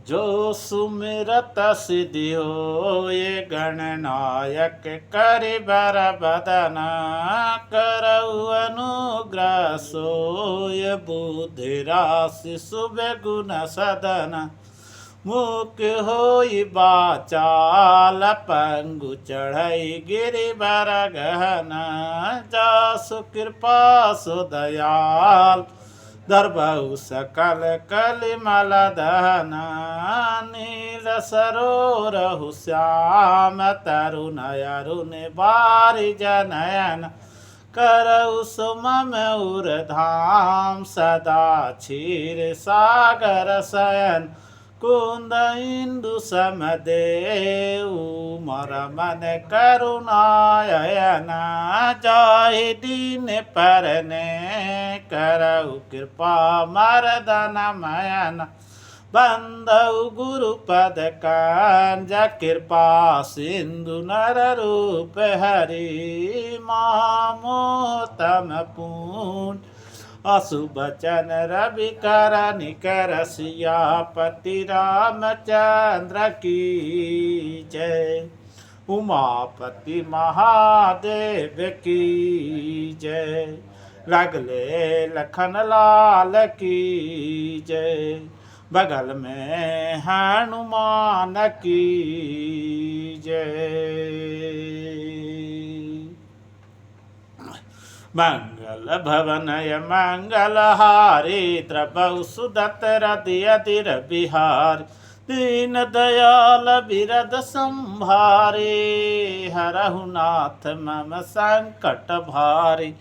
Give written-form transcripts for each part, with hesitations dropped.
जो सुमिरत सिद्धि हो ये गणनायक करि बर बदन करऊ अनुग्रह सोय बुद्धि राशि शुभ गुण सदन मुख होई बाचाल पंगु चढ़ई गिरि बर गहन जासु कृपा सु दयाल दरबहु सकल कलिमल दहन नील सरोरहु श्याम तरुण अरुण बारि जनयन करऊ सुमम उर्धाम सदा क्षीर सागर शयन कुंद इंदु समदेव मर मन करुणायन जाहि दीन परने करऊ कृपा मरदन मयन बंदौ गुरुपद कंज कृपा सिंधु नर रूप हरि मामोतम पूर्ण असुबचन रवि कर निकर सियापति रामचंद्र की जय। उमापति महादेव की जय। लगले लखन लाल की जय। बगल में हनुमान की जय। मंगल भवनय मंगलहारी द्रवहु सुदत रति अतिर बिहार दीन दयाल बिरद संभारे हरहु नाथ मम संकट भारी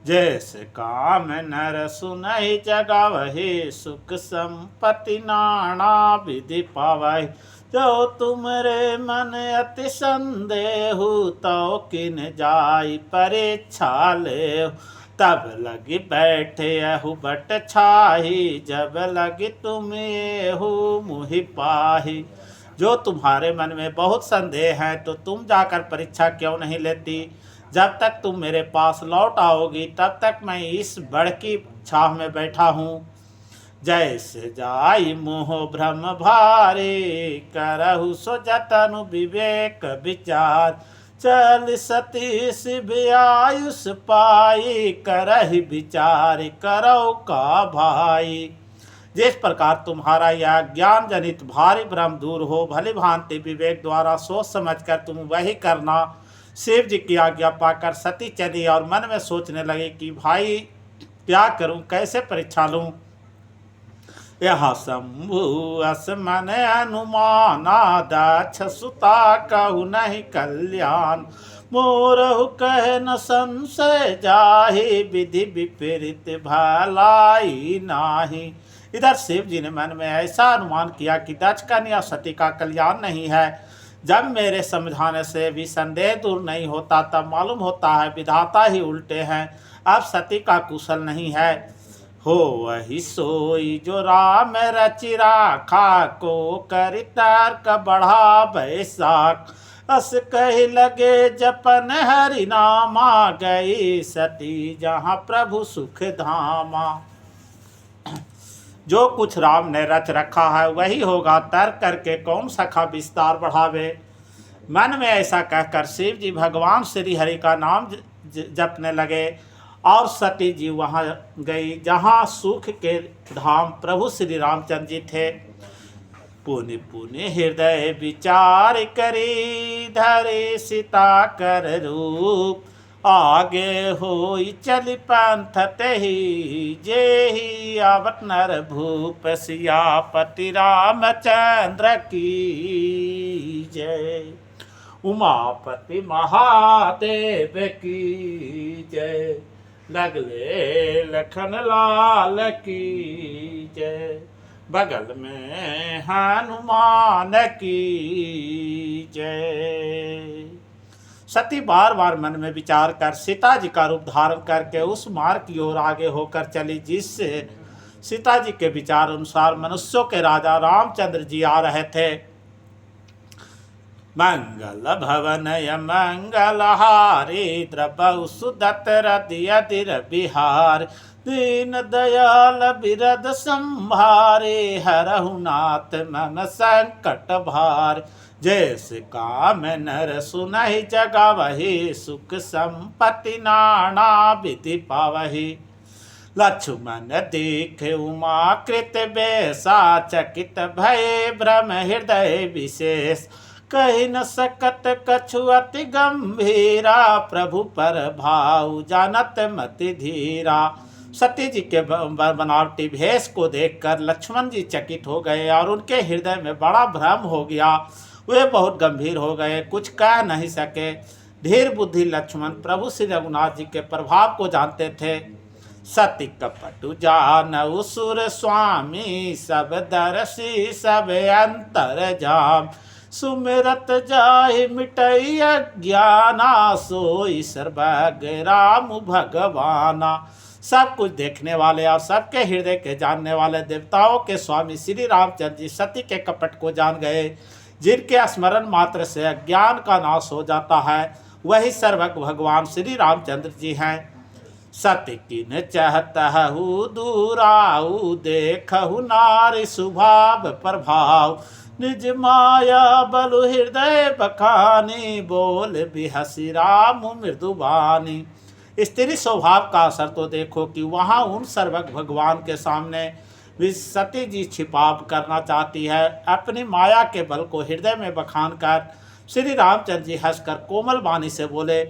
जैस काम नर सुनहि जगावहे सुख संपत्ति नाना विधि पावहि जो तुमरे मन अति संदेहु तो किन जाई परीक्षा ले तब लगी बैठे अहु बट छाही जब लगी तुम्हें मुहि पाही। जो तुम्हारे मन में बहुत संदेह है तो तुम जाकर परीक्षा क्यों नहीं लेती। जब तक तुम मेरे पास लौट आओगी तब तक मैं इस बड़की छाह में बैठा हूँ। जैसे जाई मोह भ्रम भारे करहु सो जतनु विवेक विचार चल सतीश आयुष पाई करहि विचार करो का भाई। जिस प्रकार तुम्हारा यह ज्ञान जनित भारी भ्रम दूर हो भली भांति विवेक द्वारा सोच समझकर तुम वही करना। शिव जी की आज्ञा पाकर सती चली और मन में सोचने लगे कि भाई क्या करूं, कैसे परीक्षा लूं। यह शंभु असमन अनुमाना दक्ष सुता कहु नहीं कल्याण मोरहु कह न संशय जाहि विधि विपरीत भलाई नाही। इधर शिव जी ने मन में ऐसा अनुमान किया कि दक्ष कन्या सती का कल्याण नहीं है। जब मेरे समझाने से भी संदेह दूर नहीं होता तब मालूम होता है विधाता ही उल्टे हैं। अब सती का कुशल नहीं है। हो वही सोई जो राम रचि राखा को करि तर्क बढ़ा बैसाख अस कही लगे जपन हरि नामा गई सती जहाँ प्रभु सुख धामा। जो कुछ राम ने रच रखा है वही होगा, तर्क करके कौन सखा विस्तार बढ़ावे। मन में ऐसा कहकर शिव जी भगवान श्री हरि का नाम जपने लगे और सती जी वहाँ गई जहाँ सुख के धाम प्रभु श्री रामचंद्र जी थे। पुनि पुनि हृदय विचार करी धरे सीता कर रूप आगे होई चली पंथ तेहि जेहि आवत नर भूप सियापति रामचंद्र की जय। उमापति महादेव की जय। लगले लखन लाल की जय। बगल में हनुमान की जय। सती बार बार मन में विचार कर सीता जी का रूप धारण करके उस मार्ग की ओर आगे होकर चली जिससे सीता जी के विचार अनुसार मनुष्यों के राजा रामचंद्र जी आ रहे थे। मंगल भवनय मंगलहारी द्रवौ सुदत्त रतियतिर बिहार दीन दयाल बिरद संभारे हरहु नाथ मम संकट भार जैस काम नर सुनहि जगावहि सुख संपत्ति नाना विधि पावहि लक्ष्मण देख उमाकृत बेसा चकित भय भ्रम हृदय विशेष कही न सकत कछु अति गंभीरा प्रभु पर भाव जानत मति धीरा। सती जी के बनावटी भेष को देखकर लक्ष्मण जी चकित हो गए और उनके हृदय में बड़ा भ्रम हो गया। वे बहुत गंभीर हो गए, कुछ कह नहीं सके। धीर बुद्धि लक्ष्मण प्रभु श्री रघुनाथ जी के प्रभाव को जानते थे। सती कपटु जानउ सुर स्वामी सब दर्शी सब अंतर जाम सुमिरत जाहि मिटई अज्ञाना सोई सर्वज्ञ राम भगवाना। सब कुछ देखने वाले और सबके हृदय के जानने वाले देवताओं के स्वामी श्री रामचंद्र जी सती के कपट को जान गए। जिनके स्मरण मात्र से अज्ञान का नाश हो जाता है वही सर्वज्ञ भगवान श्री रामचंद्र जी हैं। सती किन चाहतहु दूराऊ देखहु नारी स्वभाव प्रभाव निज माया बलु हृदय बखानी बोल बिहसी राम मृदुबानी। स्त्री स्वभाव का असर तो देखो कि वहाँ उन सर्वज्ञ भगवान के सामने सती जी छिपाव करना चाहती है। अपनी माया के बल को हृदय में बखान कर श्री रामचंद्र जी हंसकर कोमल वाणी से बोले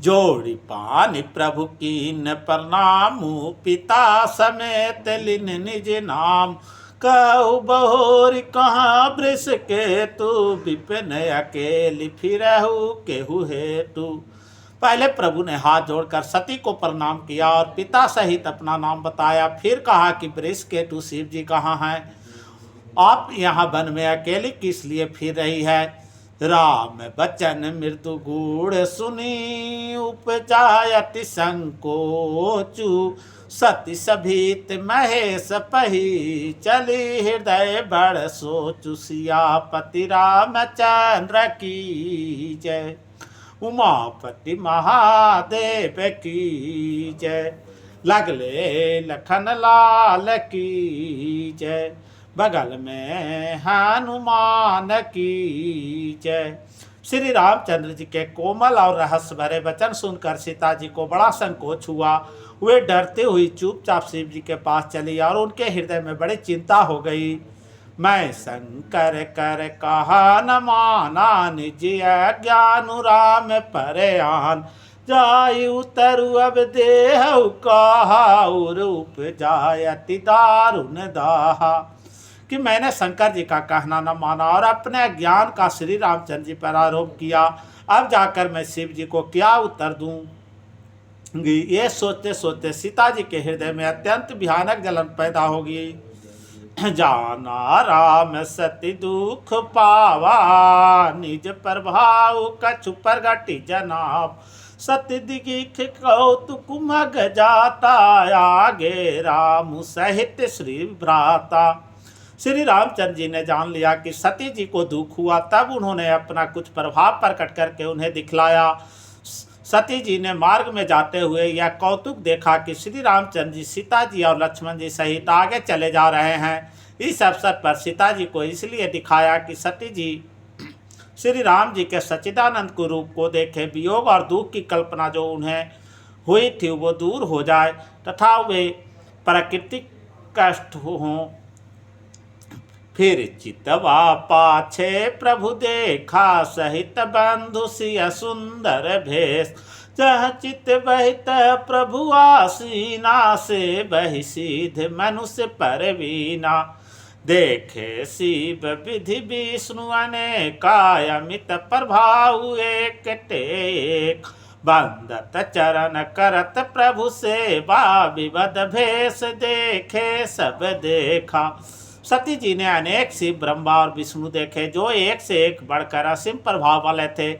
जोड़ी पानी प्रभु कीन प्रणामु पिता समेत लिन निज नाम कहु बहोरी कहाँ वृष के तू विपिन अकेली फिरहु केहू हेतु। पहले प्रभु ने हाथ जोड़कर सती को प्रणाम किया और पिता सहित अपना नाम बताया। फिर कहा कि वृष केतु शिव जी कहाँ हैं? आप यहाँ वन में अकेली किस लिए फिर रही है? राम बचन मृदु गूढ़ सुनी उपजायति संकोचु सती सभीत महेश पही चली हृदय बड़ सोचु सियापति रामचंद्र की जय उमापति महादेव की जय लगले लखन लाल की जय बगल में हनुमान की जय। श्री रामचंद्र जी के कोमल और रहस्य भरे वचन सुनकर सीता जी को बड़ा संकोच हुआ। वे डरते हुई चुपचाप शिव जी के पास चली और उनके हृदय में बड़ी चिंता हो गई। मैं शंकर कर कहा न माना निज ज्ञानु राम पर आन जाई उतरु अब देह कहा रूप जायति दारुण दाहा। कि मैंने शंकर जी का कहना न माना और अपने ज्ञान का श्री रामचंद्र जी पर आरोप किया। अब जाकर मैं शिव जी को क्या उत्तर दूंगी? ये सोचते सोचते सीता जी के हृदय में अत्यंत भयानक जलन पैदा होगी। जाना राम सती दुख पावा निज प्रभाव कछु प्रगति जनाब सत्य दिगिख कौतुक मग जाता आगे राम सहित श्री भ्राता। श्री रामचंद्र जी ने जान लिया कि सती जी को दुख हुआ, तब उन्होंने अपना कुछ प्रभाव प्रकट करके उन्हें दिखलाया। सती जी ने मार्ग में जाते हुए यह कौतुक देखा कि श्री रामचंद्र जी सीता जी और लक्ष्मण जी सहित आगे चले जा रहे हैं। इस अवसर पर सीता जी को इसलिए दिखाया कि सती जी श्री राम जी के सच्चिदानंद को रूप को देखे, वियोग और दुख की कल्पना जो उन्हें हुई थी वो दूर हो जाए तथा वे प्राकृतिक कष्ट हों। फिर चितवा पाछे प्रभु देखा सहित बंधु सिय सुंदर भेष जह चित बहित प्रभु आसीना से बहि सीध मनुष्य परवीना। देखे शिव विधि विष्णु अनेकाय अमित प्रभाव एक टेक बंदत चरण करत प्रभु सेवा विवद भेष देखे सब देखा। सती जी ने अनेक शिव ब्रह्मा और विष्णु देखे जो एक से एक बढ़कर असीम प्रभाव वाले थे।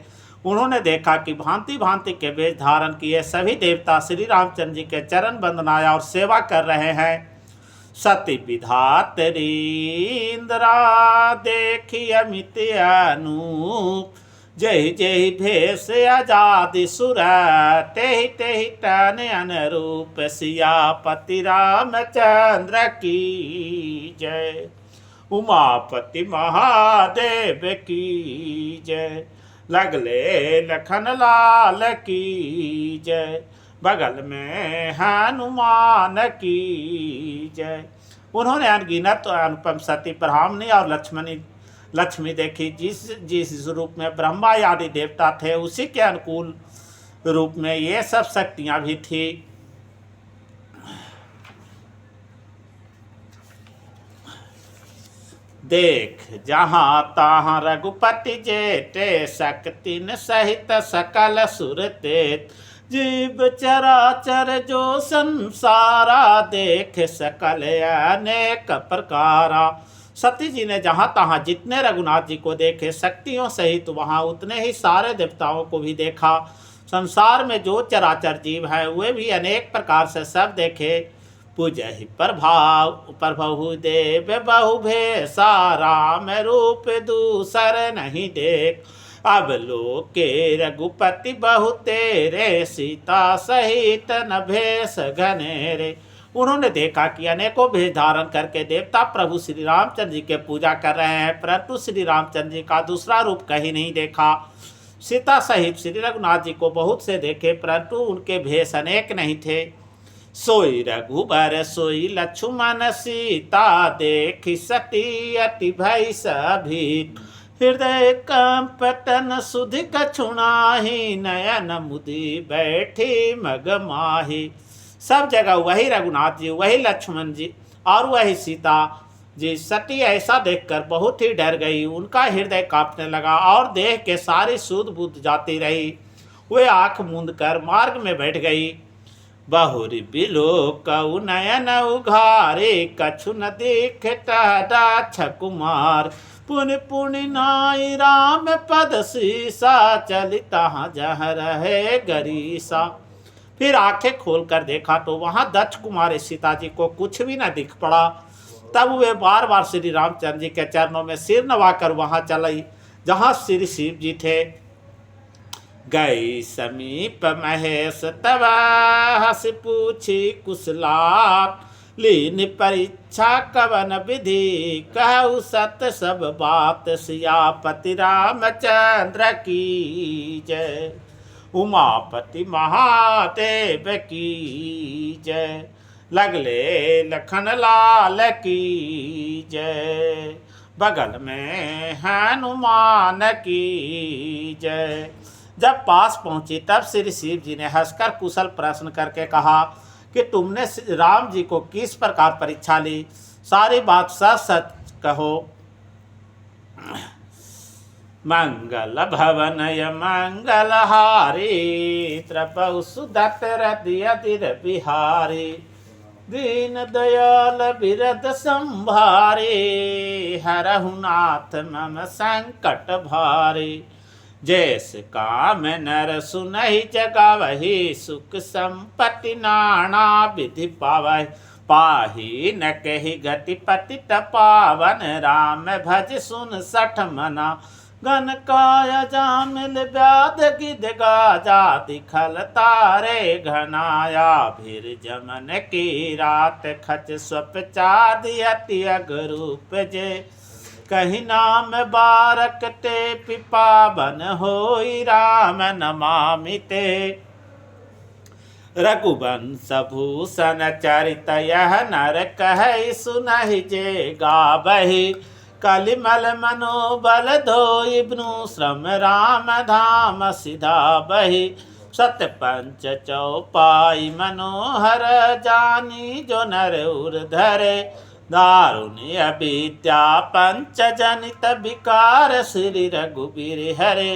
उन्होंने देखा कि भांति भांति के वेश धारण किए सभी देवता श्री रामचंद्र जी के चरण वंदनाया और सेवा कर रहे हैं। सती विधात्री इंद्रा देखी अमित अनूप, जय जय भेष आजादी सुर, तेहि तेहि तन अनुरूप, सियापति रामचंद्र की जय, उमापति महादेव की जय, लगले लखन लाल की जय, बगल में हनुमान की जय। उन्होंने अनगिनत अनुपम सती ब्राह्मणी और लक्ष्मी देखी। जिस जिस रूप में ब्रह्मा आदि देवता थे, उसी के अनुकूल रूप में ये सब शक्तियां भी थी। देख जहाँ तहाँ रघुपति जेते, शक्ति न सहित सकल सुर तेज, जीव चराचर जो संसारा, देख सकल अनेक प्रकारा। सती जी ने जहाँ तहाँ जितने रघुनाथ जी को देखे, शक्तियों सहित वहाँ उतने ही सारे देवताओं को भी देखा। संसार में जो चराचर जीव है वे भी अनेक प्रकार से सब देखे। पूजहि प्रभु देव बहु भेषा, राम रूप दूसर नहीं देख, अब लोके रघुपति बहु तेरे, सीता सहित न भेष घनेरे। उन्होंने देखा कि अनेकों भेष धारण करके देवता प्रभु श्री रामचंद्र जी के पूजा कर रहे हैं, परंतु श्री रामचंद्र जी का दूसरा रूप कहीं नहीं देखा। सीता सहित श्री रघुनाथ जी को बहुत से देखे, परंतु उनके भेष अनेक नहीं थे। सोई रघुबर सोई लक्ष्मण सीता, देखी सती अति भय सभीत, हृदय कंपटन सुधि कछुनाही, नयन मुदि बैठी मगमाही। सब जगह वही रघुनाथ जी, वही लक्ष्मण जी और वही सीता जी। सती ऐसा देखकर बहुत ही डर गई, उनका हृदय कांपने लगा और देह के सारी सुध बुध जाती रही। वे आंख मूंद कर मार्ग में बैठ गई। बहुरी बिलोकउ नयन उघारे, कछु न देखे टहडा कुमार, पुनि पुनि नाई राम पद सीसा, चलिता जह रहे गरीसा। फिर आंखें खोलकर देखा तो वहां दक्ष कुमारी सीता जी को कुछ भी न दिख पड़ा। तब वे बार बार श्री रामचंद्र जी के चरणों में सिर नवाकर वहां चलाई जहां श्री शिव जी थे। गई समीप महेश तब हस पूछी कुशलात, लीन परीक्षा कवन विधि, कहु सत सब बात, सियापति रामचंद्र की जय, उमापति महादेव की जय, लगले लखन लाल की जय, बगल में हनुमान की जय। जब पास पहुंची तब श्री शिव जी ने हंसकर कुशल प्रश्न करके कहा कि तुमने राम जी को किस प्रकार परीक्षा ली, सारी बात सच सच कहो। मंगल भवनय मंगलहारी, त्रपौ सुदत रतियतिर बिहारी, दीन दयाल बिरद संभारे, हरहु नाथ मम संकट भारी। जैस काम नर सुनहि जगावहि, सुख संपत्ति नाना विधि पावहि, पाही न कहि गति पतित पावन, राम भज सुन सठ मना, गन काय जामिल व्याध गिद गाजा, दिखल तारे घनाया भीर जमन की रात, खच स्वप चादि अति अगरूप जे, कही नाम बारक ते पिपावन होई, राम नमामि ते। रघुवंश भूषण चरित यह नर कहै, सुनहि जे गावहि, कलिमल मनोबल धोई, ब्नु श्रम राम धाम सिधाबहि, सत पंच चौपाई मनोहर, जानी जो नर उर धरे, दारुण्य विद्या पंच जनित विकार, श्री रघुबीर हरे।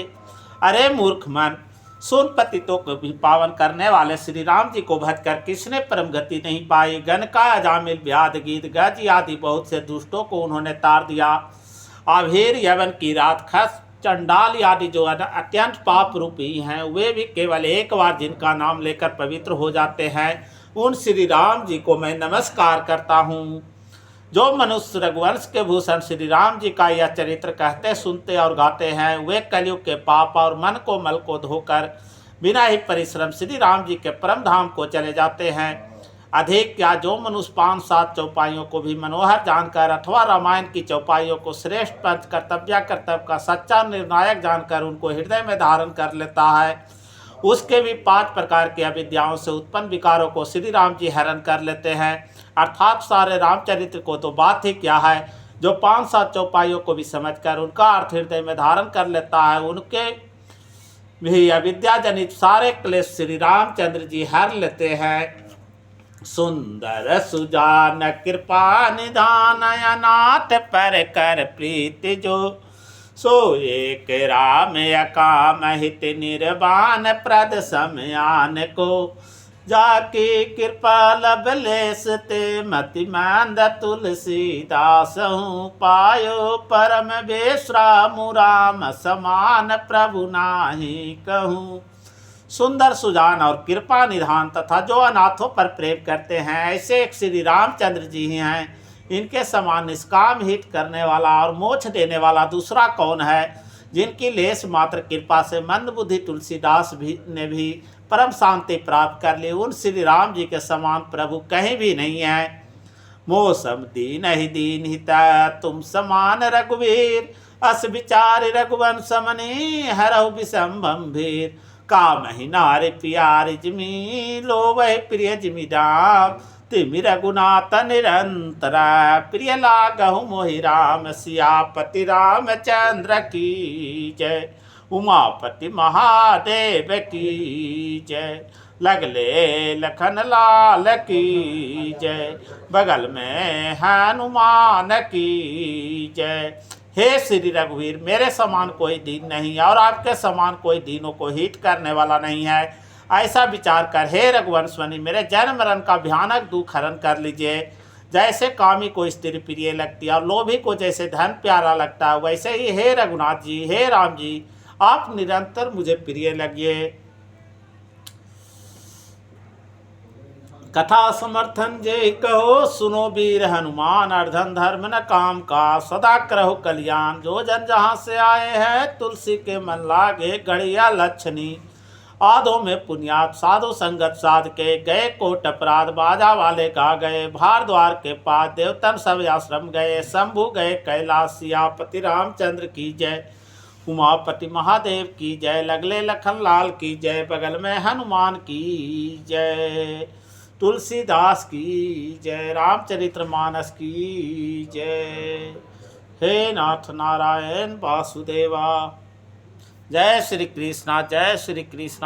अरे मूर्ख मन, सुन, पतितों को भी पावन करने वाले श्री राम जी को भज कर किसने परम गति नहीं पाई। गनका अजामिल व्याध गीत गज आदि बहुत से दुष्टों को उन्होंने तार दिया। अभीर यवन की रात, खस चंडाल आदि जो अत्यंत पाप रूपी हैं, वे भी केवल एक बार जिनका नाम लेकर पवित्र हो जाते हैं, उन श्री राम जी को मैं नमस्कार करता हूँ। जो मनुष्य रघुवंश के भूषण श्री राम जी का यह चरित्र कहते, सुनते और गाते हैं, वे कलयुग के पाप और मन को मल को धोकर बिना ही परिश्रम श्री राम जी के परम धाम को चले जाते हैं। अधिक क्या, जो मनुष्य 5-7 चौपाइयों को भी मनोहर जानकर अथवा रामायण की चौपाइयों को श्रेष्ठ पंच कर्तव्य का सच्चा निर्णायक जानकर उनको हृदय में धारण कर लेता है, उसके भी 5 प्रकार की अविद्याओं से उत्पन्न विकारों को श्री राम जी हरण कर लेते हैं। अर्थात सारे रामचरित्र को तो बात ही क्या है, जो 5-7 चौपाइयों को भी समझकर उनका अर्थ हृदय में धारण कर लेता है, उनके भी अविद्या जनित सारे क्लेश श्री रामचंद्र जी हर लेते हैं। सुंदर सुजान कृपा निधान अनाथ पर कर प्रीति जो, सो एक राम अकाम हित निर्वाण प्रद समयान को, जाकी कृपा लब लेस ते मति मंद तुलसीदास हूँ, पायो परम बेश्रामु राम समान प्रभु नाही कहूँ। सुंदर सुजान और कृपा निधान तथा जो अनाथों पर प्रेम करते हैं, ऐसे एक श्री रामचंद्र जी ही हैं। इनके समान निष्काम हित करने वाला और मोक्ष देने वाला दूसरा कौन है? जिनकी लेस मात्र कृपा से मंदबुद्धि तुलसीदास ने भी परम शांति प्राप्त कर ली, उन श्री राम जी के समान प्रभु कहीं भी नहीं है। मौसम दीन ही दीन हिता तुम समान रघुवीर, अस विचार रघुवंश मनि हरहु विषम भीर, काम ही नारे प्यार जिमी लो वह प्रिय जिमी राम, तिमि रघुनाथ निरंतरा प्रिय लागहु मोहि राम, सियापति रामचंद्र की जय, उमापति महादेव की जय, लगले लखन लाल की जय, बगल में हनुमान की जय। हे श्री रघुवीर, मेरे समान कोई दीन नहीं और आपके समान कोई दीनों को हित करने वाला नहीं है। ऐसा विचार कर हे रघुवंशवनी, मेरे जन्म मरण का भयानक दुख हरण कर लीजिए। जैसे कामी को स्त्री प्रिय लगती है और लोभी को जैसे धन प्यारा लगता है, वैसे ही हे रघुनाथ जी, हे राम जी, आप निरंतर मुझे प्रिय लगिए। कथा समर्थन जय कहो, सुनो वीर हनुमान, अर्धन धर्म न काम का, सदा करहो कल्याण। जो जन जहाँ से आए हैं, तुलसी के मन लागे, गढ़िया लक्षणी। आधो में पुण्यात साधु संगत साध के, गए कोट अपराध बाजा वाले गा गए। भारद्वार के पास देवतन सब आश्रम गए, शंभु गए कैलाश, सियापति रामचंद्र की जय, उमापति महादेव की जय, लगले लखन लाल की जय, बगल में हनुमान की जय, तुलसीदास की जय, रामचरितमानस की जय। हे नाथ नारायण वासुदेवा। जय श्री कृष्णा, जय श्री कृष्णा।